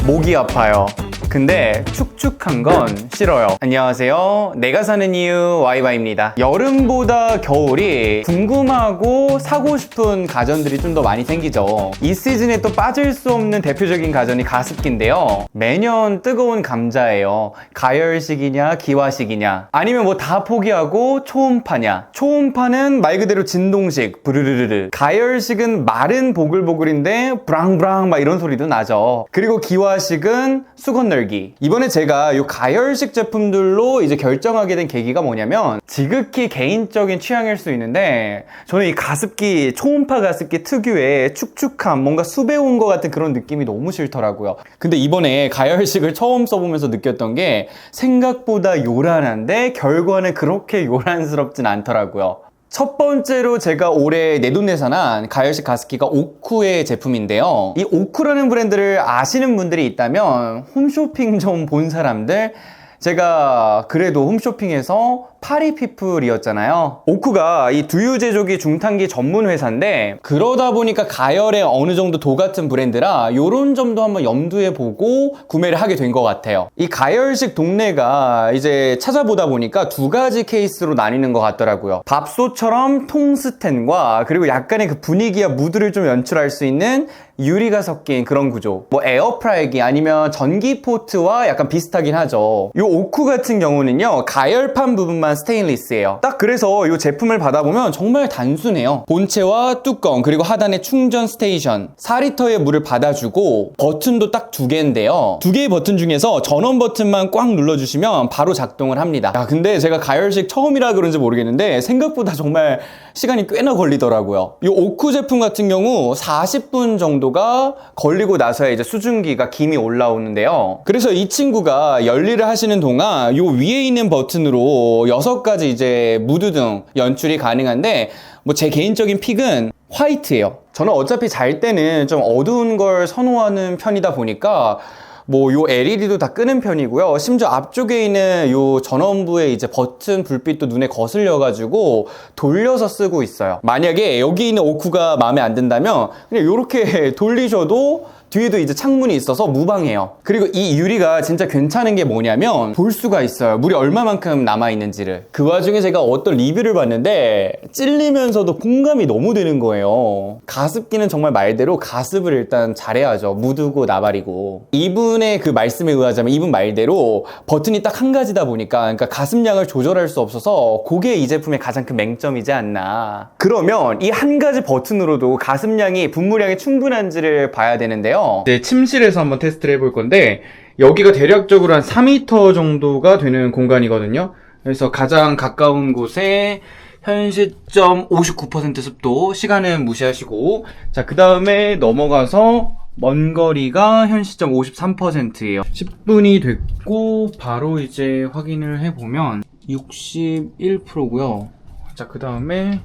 목이 아파요. 근데 축축한 건 싫어요. 안녕하세요. 내가 사는 이유 와이바입니다. 여름보다 겨울이 궁금하고 사고 싶은 가전들이 좀 더 많이 생기죠. 이 시즌에 또 빠질 수 없는 대표적인 가전이 가습기인데요. 매년 뜨거운 감자예요. 가열식이냐 기화식이냐, 아니면 뭐 다 포기하고 초음파냐. 초음파는 말 그대로 진동식 부르르르르, 가열식은 마른 보글보글인데 브랑브랑 막 이런 소리도 나죠. 그리고 기화식은 수건 널기. 이번에 제가 이 가열식 제품들로 이제 결정하게 된 계기가 뭐냐면, 지극히 개인적인 취향일 수 있는데 저는 이 가습기, 초음파 가습기 특유의 축축함, 뭔가 수배온 것 같은 그런 느낌이 너무 싫더라고요. 근데 이번에 가열식을 처음 써보면서 느꼈던 게 생각보다 요란한데 결과는 그렇게 요란스럽진 않더라고요. 첫 번째로 제가 올해 내돈내산한 가열식 가습기가 오쿠의 제품인데요. 이 오쿠라는 브랜드를 아시는 분들이 있다면 홈쇼핑 좀 본 사람들, 제가 그래도 홈쇼핑에서 파리피플이었잖아요. 오쿠가 이 두유 제조기 중탄기 전문 회사인데, 그러다 보니까 가열에 어느 정도 도 같은 브랜드라 요런 점도 한번 염두에 보고 구매를 하게 된 것 같아요. 이 가열식 동네가 이제 찾아보다 보니까 두 가지 케이스로 나뉘는 것 같더라고요. 밥솥처럼 통스텐과, 그리고 약간의 그 분위기와 무드를 좀 연출할 수 있는 유리가 섞인 그런 구조. 뭐 에어프라이기 아니면 전기 포트와 약간 비슷하긴 하죠. 이 오쿠 같은 경우는요, 가열판 부분만 스테인리스예요. 딱 그래서 이 제품을 받아보면 정말 단순해요. 본체와 뚜껑, 그리고 하단에 충전 스테이션, 4리터의 물을 받아주고, 버튼도 딱 두 개인데요. 두 개의 버튼 중에서 전원 버튼만 꽉 눌러주시면 바로 작동을 합니다. 야, 근데 제가 가열식 처음이라 그런지 모르겠는데 생각보다 정말 시간이 꽤나 걸리더라고요. 이 오쿠 제품 같은 경우 40분 정도가 걸리고 나서야 이제 수증기가 김이 올라오는데요. 그래서 이 친구가 열일을 하시는 동안 이 위에 있는 버튼으로 6가지 이제 무드 등 연출이 가능한데, 뭐 제 개인적인 픽은 화이트예요. 저는 어차피 잘 때는 좀 어두운 걸 선호하는 편이다 보니까 뭐 요 LED도 다 끄는 편이고요. 심지어 앞쪽에 있는 요 전원부의 이제 버튼 불빛도 눈에 거슬려 가지고 돌려서 쓰고 있어요. 만약에 여기 있는 오쿠가 마음에 안 든다면 그냥 요렇게 돌리셔도 뒤에도 이제 창문이 있어서 무방해요. 그리고 이 유리가 진짜 괜찮은 게 뭐냐면 볼 수가 있어요. 물이 얼마만큼 남아있는지를. 그 와중에 제가 어떤 리뷰를 봤는데 찔리면서도 공감이 너무 되는 거예요. 가습기는 정말 말대로 가습을 일단 잘해야죠. 무드고 나발이고. 이분의 그 말씀에 의하자면 이분 말대로 버튼이 딱 한 가지다 보니까, 그러니까 가습량을 조절할 수 없어서 그게 이 제품의 가장 큰 맹점이지 않나. 그러면 이 한 가지 버튼으로도 가습량이, 분무량이 충분한지를 봐야 되는데요. 네, 침실에서 한번 테스트를 해볼 건데, 여기가 대략적으로 한 4m 정도가 되는 공간이거든요. 그래서 가장 가까운 곳에 현 시점 59% 습도, 시간은 무시하시고, 자, 그 다음에 넘어가서 먼 거리가 현 시점 53%예요. 10분이 됐고 바로 이제 확인을 해보면 61%고요. 자, 그 다음에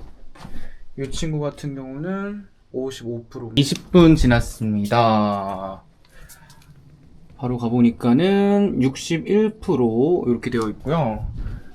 이 친구 같은 경우는 55%. 20분 지났습니다. 바로 가보니까는 61% 이렇게 되어 있고요.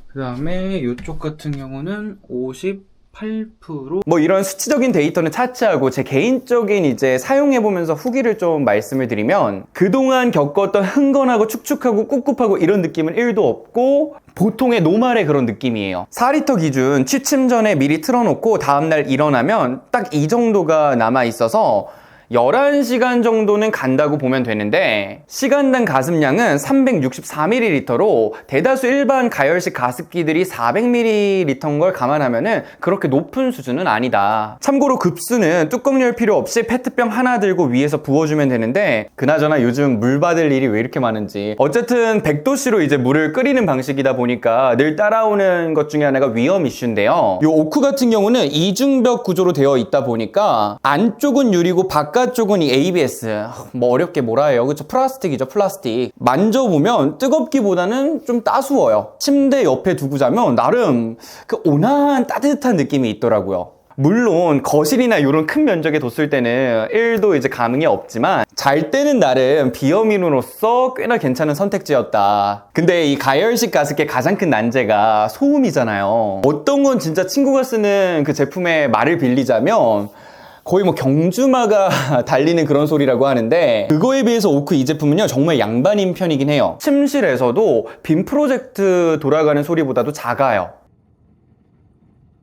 그 다음에 이쪽 같은 경우는 58%. 뭐 이런 수치적인 데이터는 차치하고 제 개인적인 이제 사용해보면서 후기를 좀 말씀을 드리면, 그동안 겪었던 흥건하고 축축하고 꿉꿉하고 이런 느낌은 1도 없고 보통의 노말의 그런 느낌이에요. 4리터 기준 취침 전에 미리 틀어놓고 다음날 일어나면 딱 이 정도가 남아있어서 11시간 정도는 간다고 보면 되는데, 시간당 가습량은 364ml로 대다수 일반 가열식 가습기들이 400ml인 걸 감안하면은 그렇게 높은 수준은 아니다. 참고로 급수는 뚜껑 열 필요 없이 페트병 하나 들고 위에서 부어주면 되는데, 그나저나 요즘 물 받을 일이 왜 이렇게 많은지. 어쨌든 100도씨로 이제 물을 끓이는 방식이다 보니까 늘 따라오는 것 중에 하나가 위험 이슈인데요. 이 오쿠 같은 경우는 이중벽 구조로 되어 있다 보니까 안쪽은 유리고 바깥쪽은 이 ABS, 뭐 어렵게 뭐라 해요, 그쵸? 플라스틱이죠, 플라스틱. 만져보면 뜨겁기보다는 좀 따스워요. 침대 옆에 두고 자면 나름 그 온화한 따뜻한 느낌이 있더라고요. 물론 거실이나 이런 큰 면적에 뒀을 때는 1도 이제 감흥이 없지만 잘 때는 나름 비어민으로서 꽤나 괜찮은 선택지였다. 근데 이 가열식 가습기의 가장 큰 난제가 소음이잖아요. 어떤 건 진짜 친구가 쓰는 그 제품의 말을 빌리자면 거의 뭐 경주마가 달리는 그런 소리라고 하는데, 그거에 비해서 오크 이 제품은요 정말 양반인 편이긴 해요. 침실에서도 빔 프로젝트 돌아가는 소리보다도 작아요.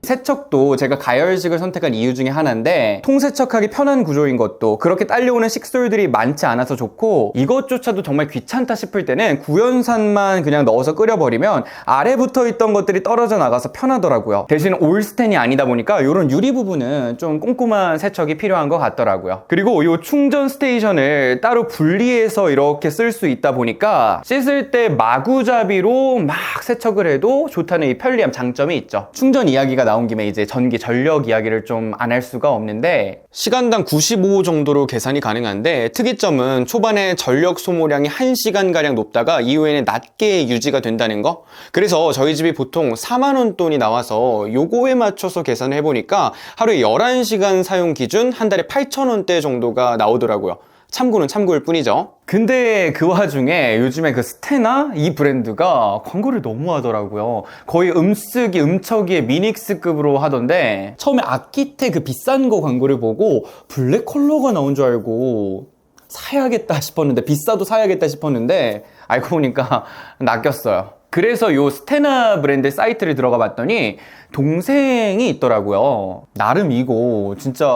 세척도 제가 가열식을 선택한 이유 중에 하나인데, 통세척하기 편한 구조인 것도, 그렇게 딸려오는 식솔들이 많지 않아서 좋고, 이것조차도 정말 귀찮다 싶을 때는 구연산만 그냥 넣어서 끓여버리면 아래 붙어있던 것들이 떨어져 나가서 편하더라고요. 대신 올스텐이 아니다 보니까 이런 유리 부분은 좀 꼼꼼한 세척이 필요한 것 같더라고요. 그리고 이 충전 스테이션을 따로 분리해서 이렇게 쓸 수 있다 보니까 씻을 때 마구잡이로 막 세척을 해도 좋다는 이 편리함 장점이 있죠. 충전 이야기가 나온 김에 이제 전기 전력 이야기를 좀 안 할 수가 없는데, 시간당 95 정도로 계산이 가능한데, 특이점은 초반에 전력 소모량이 1시간가량 높다가 이후에는 낮게 유지가 된다는 거. 그래서 저희 집이 보통 4만원 돈이 나와서 요거에 맞춰서 계산을 해보니까 하루에 11시간 사용 기준 한 달에 8,000원대 정도가 나오더라고요. 참고는 참고일 뿐이죠. 근데 그 와중에 요즘에 그 스테나 이 브랜드가 광고를 너무 하더라고요. 거의 음쓰기, 음척이의 미닉스급으로 하던데, 처음에 아키테 그 비싼 거 광고를 보고 블랙 컬러가 나온 줄 알고 사야겠다 싶었는데, 비싸도 사야겠다 싶었는데 알고 보니까 낚였어요. 그래서 요 스테나 브랜드 사이트를 들어가 봤더니 동생이 있더라고요. 나름 이거 진짜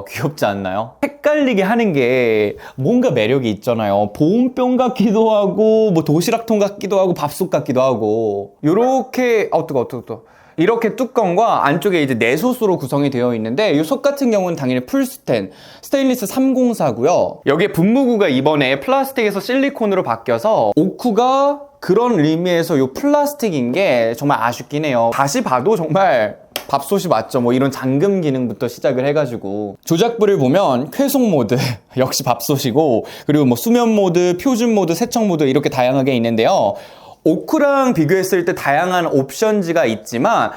귀엽지 않나요? 헷갈리게 하는 게 뭔가 매력이 있잖아요. 보온병 같기도 하고 뭐 도시락통 같기도 하고 밥솥 같기도 하고, 요렇게 뜨거. 이렇게 뚜껑과 안쪽에 이제 내솥으로 구성이 되어 있는데, 이 솥 같은 경우는 당연히 풀스텐 스테인리스 304고요. 여기에 분무구가 이번에 플라스틱에서 실리콘으로 바뀌어서 오크가 그런 의미에서 이 플라스틱인 게 정말 아쉽긴 해요. 다시 봐도 정말 밥솥이 맞죠. 뭐 이런 잠금 기능부터 시작을 해가지고, 조작부를 보면 쾌속 모드 역시 밥솥이고, 그리고 뭐 수면 모드, 표준 모드, 세척 모드 이렇게 다양하게 있는데요. 오크랑 비교했을 때 다양한 옵션지가 있지만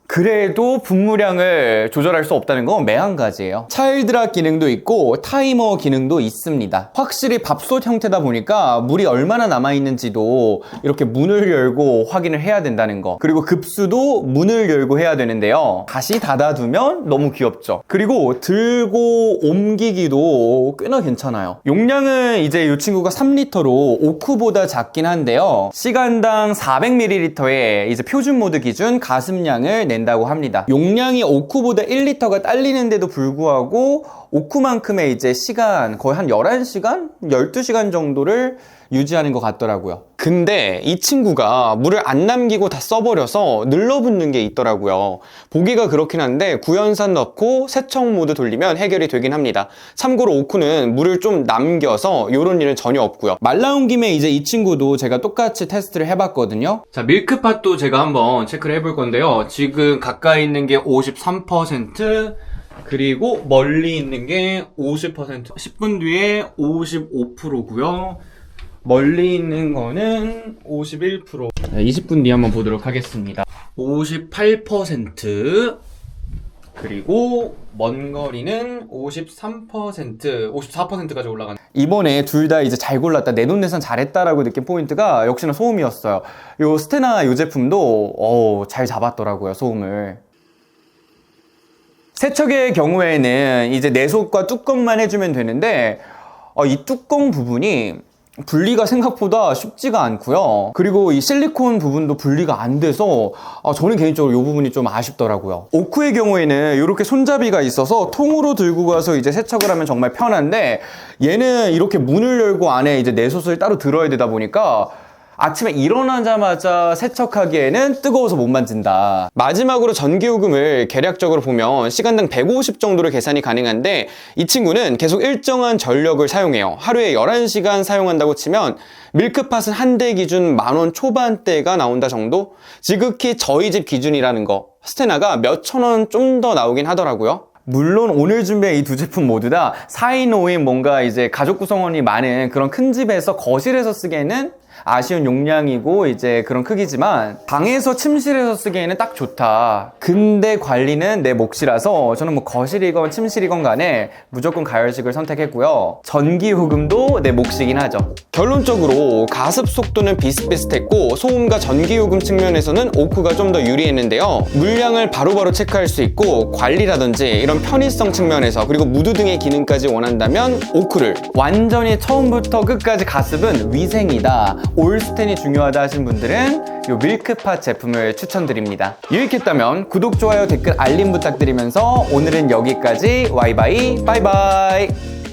그래도 분무량을 조절할 수 없다는 건 매한가지예요. 차일드락 기능도 있고 타이머 기능도 있습니다. 확실히 밥솥 형태다 보니까 물이 얼마나 남아있는지도 이렇게 문을 열고 확인을 해야 된다는 거. 그리고 급수도 문을 열고 해야 되는데요, 다시 닫아두면 너무 귀엽죠. 그리고 들고 옮기기도 꽤나 괜찮아요. 용량은 이제 이 친구가 3리터로 오크보다 작긴 한데요, 시간당 400ml의 이제 표준 모드 기준 가습량을 낸다고 합니다. 용량이 오크보다 1리터가 딸리는데도 불구하고 오크만큼의 이제 시간, 거의 한 11시간? 12시간 정도를 유지하는 것 같더라고요. 근데 이 친구가 물을 안 남기고 다 써버려서 늘러붙는 게 있더라고요. 보기가 그렇긴 한데 구연산 넣고 세척 모드 돌리면 해결이 되긴 합니다. 참고로 오크는 물을 좀 남겨서 이런 일은 전혀 없고요. 말 나온 김에 이제 이 친구도 제가 똑같이 테스트를 해봤거든요. 자, 밀크팟도 제가 한번 체크를 해볼 건데요. 지금 가까이 있는 게 53%, 그리고 멀리 있는 게 50%, 10분 뒤에 55%고요. 멀리 있는 거는 51%. 20분 뒤에 한번 보도록 하겠습니다. 58%. 그리고 먼 거리는 53%, 54%까지 올라가는. 이번에 둘 다 이제 잘 골랐다, 내돈내산 잘했다라고 느낀 포인트가 역시나 소음이었어요. 요 스테나 요 제품도 잘 잡았더라고요, 소음을. 세척의 경우에는 이제 내솥과 뚜껑만 해주면 되는데, 이 뚜껑 부분이 분리가 생각보다 쉽지가 않고요. 그리고 이 실리콘 부분도 분리가 안 돼서 저는 개인적으로 이 부분이 좀 아쉽더라고요. 오크의 경우에는 이렇게 손잡이가 있어서 통으로 들고 가서 이제 세척을 하면 정말 편한데, 얘는 이렇게 문을 열고 안에 이제 내솥을 따로 들어야 되다 보니까 아침에 일어나자마자 세척하기에는 뜨거워서 못 만진다. 마지막으로 전기요금을 계략적으로 보면 시간당 150 정도로 계산이 가능한데, 이 친구는 계속 일정한 전력을 사용해요. 하루에 11시간 사용한다고 치면 밀크팟은 한 대 기준 10,000원 초반대가 나온다 정도? 지극히 저희 집 기준이라는 거. 스테나가 몇천 원 좀 더 나오긴 하더라고요. 물론 오늘 준비한 이 두 제품 모두 다 4인 5인 뭔가 이제 가족 구성원이 많은 그런 큰 집에서 거실에서 쓰기에는 아쉬운 용량이고 이제 그런 크기지만 방에서 침실에서 쓰기에는 딱 좋다. 근데 관리는 내 몫이라서 저는 뭐 거실이건 침실이건 간에 무조건 가열식을 선택했고요. 전기 요금도 내 몫이긴 하죠. 결론적으로 가습 속도는 비슷비슷했고 소음과 전기 요금 측면에서는 오크가 좀 더 유리했는데요. 물량을 바로바로 체크할 수 있고 관리라든지 이런 편의성 측면에서 그리고 무드 등의 기능까지 원한다면 오크를, 완전히 처음부터 끝까지 가습은 위생이다, 올스텐이 중요하다 하신 분들은 이 밀크팟 제품을 추천드립니다. 유익했다면 구독, 좋아요, 댓글, 알림 부탁드리면서 오늘은 여기까지. 와이바이, 바이바이.